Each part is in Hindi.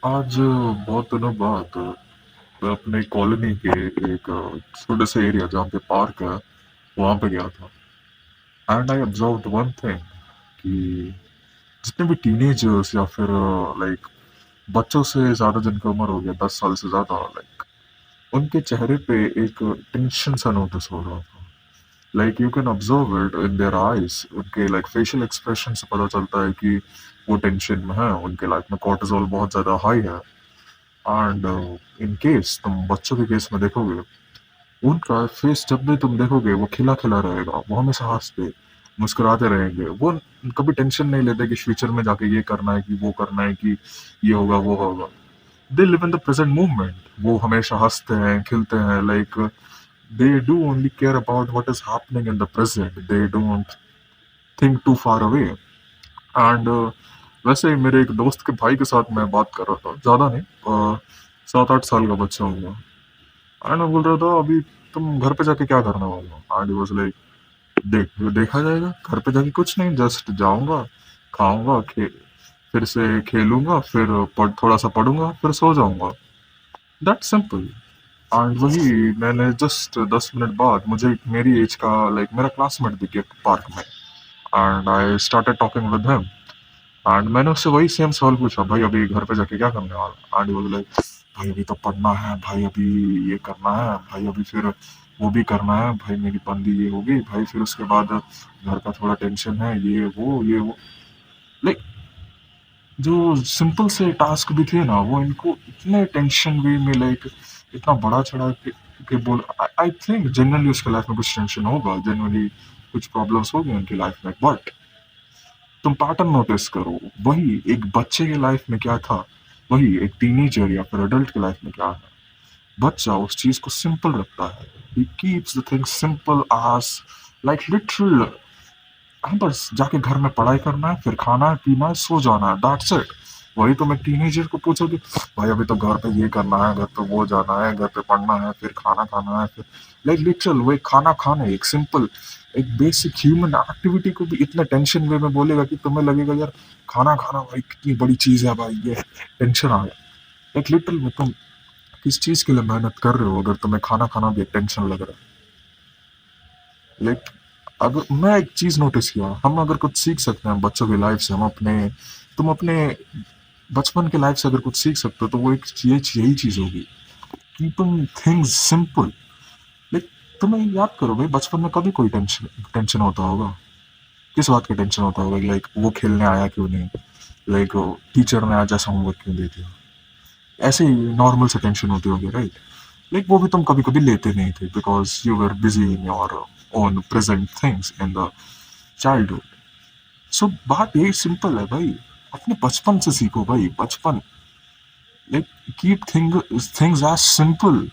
आज बहुत दिनों बाद मैं अपने कॉलोनी के एक छोटे से एरिया जहाँ पे पार्क है वहाँ पे गया था। And I observed one thing कि जितने भी टीनेजर्स या फिर लाइक बच्चों से ज़्यादा जिनकी उम्र हो गया 10 साल से ज़्यादा, लाइक उनके चेहरे पे एक टेंशन सा नोटिस हो रहा था। Like you can observe it in their eyes, उनके लाइक फेशियल एक्सप्रेशन से पता चलता है कि वो टेंशन में है, उनके लाइफ में कॉर्टिसोल बहुत ज़्यादा हाई है। एंड इन केस तुम बच्चों के केस में देखोगे, उनका फेस जब भी तुम देखोगे वो खिला खिला रहेगा, वो हमेशा हंसते मुस्कुराते रहेंगे, वो कभी टेंशन नहीं लेते कि फ्यूचर में जाके ये करना है कि वो करना है कि ये होगा वो होगा। They live in the present movement, वो हमेशा हंसते हैं खिलते हैं, like they do only care about what is happening in the present, they don't think too far away. And वैसे ही मेरे एक दोस्त के भाई के साथ मैं बात कर रहा था, ज़्यादा नहीं, 7-8 साल का बच्चा होगा। एंड मैं बोल रहा था, अभी तुम घर पे जाके क्या करने वाले हो? एंड वाज लाइक, देख जो देखा जाएगा, घर पे जाके कुछ नहीं, जस्ट जाऊंगा, खाऊंगा, फिर से खेलूंगा, फिर थोड़ा सा पढ़ूंगा, फिर सो जाऊंगा। That simple. एंड वही मैंने जस्ट 10 मिनट बाद मुझे मेरी एज का लाइक मेरा क्लासमेट दिख गया पार्क में। And I started talking with him. And मैंने उससे वही सेम सवाल पूछा, भाई अभी घर पे जाके क्या करने वाला? एंड वो लाइक, भाई अभी तो पढ़ना है, भाई अभी ये करना है, भाई अभी फिर वो भी करना है, भाई मेरी बंदी ये होगी, भाई फिर उसके बाद घर का थोड़ा टेंशन है, ये वो लाइक जो सिंपल से टास्क भी थे ना, वो इनको इतने टेंशन वे में लाइक इतना बड़ा चढ़ा के बोल। आई थिंक जनरली उसके लाइफ में कुछ टेंशन होगा, जनरली कुछ प्रॉब्लम्स होगी उनकी लाइफ में, बट तुम पैटर्न नोटिस करो, वही एक बच्चे के लाइफ में क्या था, वही एक टीनेजर या फिर अडल्ट के लाइफ में क्या है। बच्चा उस चीज को सिंपल रखता है, he keeps the thing simple as like literal. हाँ, बस जाके घर में पढ़ाई करना है, फिर खाना है, पीना है, सो जाना है, दैट्स इट। वही तुम एक टीनेजर को पूछोगे, भाई अभी तो घर पे ये करना है, घर पे वो जाना है, घर पे पढ़ना है, फिर खाना खाना है, फिर लाइक लिटरल वो एक खाना खाना, एक सिंपल एक बेसिक ह्यूमन एक्टिविटी को भी इतने टेंशन वे में बोलेगा कि तुम्हें लगेगा यार खाना खाना भाई कितनी बड़ी चीज है, भाई ये टेंशन आ गया। एक लिटरल में तुम किस चीज के लिए मेहनत कर रहे हो अगर तुम्हें खाना खाना भी एक टेंशन लग रहा है? लाइक अगर मैं एक चीज नोटिस किया, हम अगर कुछ सीख सकते हैं बच्चों की लाइफ से, हम अपने तुम अपने बचपन के लाइफ से अगर कुछ सीख सकते हो तो वो एक यही चीज होगी, कीपिंग थिंग्स सिंपल। लाइक तुम्हें याद करो भाई, बचपन में कभी कोई टेंशन टेंशन होता होगा? किस बात का टेंशन होता होगा? लाइक वो खेलने आया क्यों नहीं, लाइक टीचर ने आज ऐसा होमवर्क क्यों दे दिया, ऐसे ही नॉर्मल से टेंशन होती होगी, राइट? लाइक वो भी तुम कभी कभी लेते नहीं थे because you were busy in your own present things in the childhood. So बात यही सिंपल है भाई, अपने बचपन से सीखो भाई, बचपन। Like keep things as simple.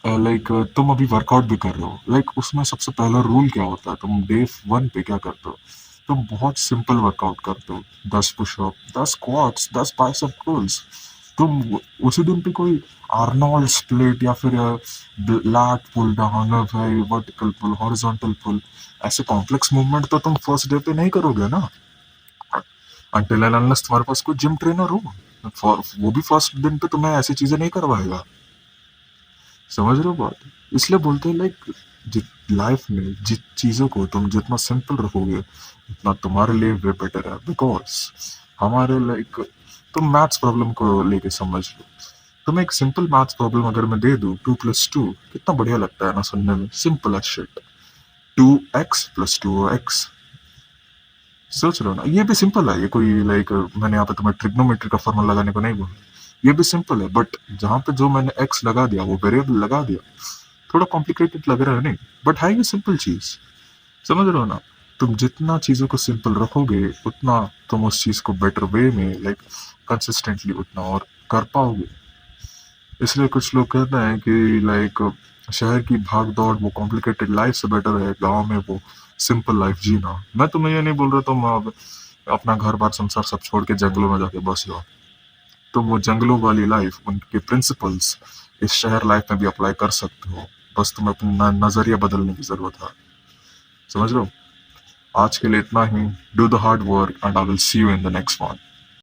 Like तुम अभी वर्कआउट भी कर रहे हो, लाइक उसमें सबसे पहला रूल क्या होता है? तुम डे 1 पे क्या करते हो? तुम बहुत सिंपल वर्कआउट करते हो, 10 पुशअप, 10 स्क्वाट्स, 10 बाइसेप कर्ल्स। तुम उसी दिन पे कोई आर्नोल्ड स्प्लिट या फिर लैट पुल डाउन, भाई वर्टिकल पुल, हॉरिजॉन्टल पुल, ऐसे कॉम्प्लेक्स मूवमेंट तो तुम फर्स्ट डे पे नहीं करोगे ना, अनटिल एंड अनलेस तुम्हारे पास कोई जिम ट्रेनर हो। वो भी फर्स्ट दिन पे तुम्हें ऐसी चीजें नहीं करवाएगा। समझ रहे हो बात? इसलिए बोलते हैं लाइक लाइफ में जिस चीजों को तुम जितना सिंपल रखोगे उतना तुम्हारे लिए वे बेटर है। बिकॉज हमारे लाइक तुम मैथ्स प्रॉब्लम को लेके समझ लो, तुम एक सिंपल मैथ्स प्रॉब्लम अगर मैं दे दूं, 2+2 कितना बढ़िया लगता है ना सुनने में, simple as shit. 2x + 2x, सोच रहे हो ना, ये भी सिंपल है, ये कोई लाइक मैंने यहाँ पे तुम्हें ट्रिग्नोमेट्री का फॉर्मूला लगाने को नहीं बोला, ये भी सिंपल है। बट जहाँ पे जो मैंने एक्स लगा दिया, वो वेरिएबल लगा दिया, थोड़ा कॉम्प्लिकेटेड लग रहा है नहीं, बट है ये सिंपल चीज। समझ रहे हो ना? तुम जितना चीजों को सिंपल रखोगे उतना तुम उस चीज को बेटर वे में लाइक कंसिस्टेंटली उतना और कर पाओगे। इसलिए कुछ लोग कहते हैं कि लाइक शहर की भाग दौड़ वो कॉम्प्लिकेटेड लाइफ से बेटर है गांव में वो सिंपल लाइफ जीना। मैं तुम्हें ये नहीं बोल रहा तुम अब अपना घर बार संसार सब छोड़ के जंगलों में जाके बस जाओ। तुम वो जंगलों वाली लाइफ, उनके प्रिंसिपल्स इस शहर लाइफ में भी अप्लाई कर सकते हो, बस तुम्हें अपना नजरिया बदलने की जरूरत है। समझ लो, आज के लिए इतना ही। Do the hard work and I will see you in the next one.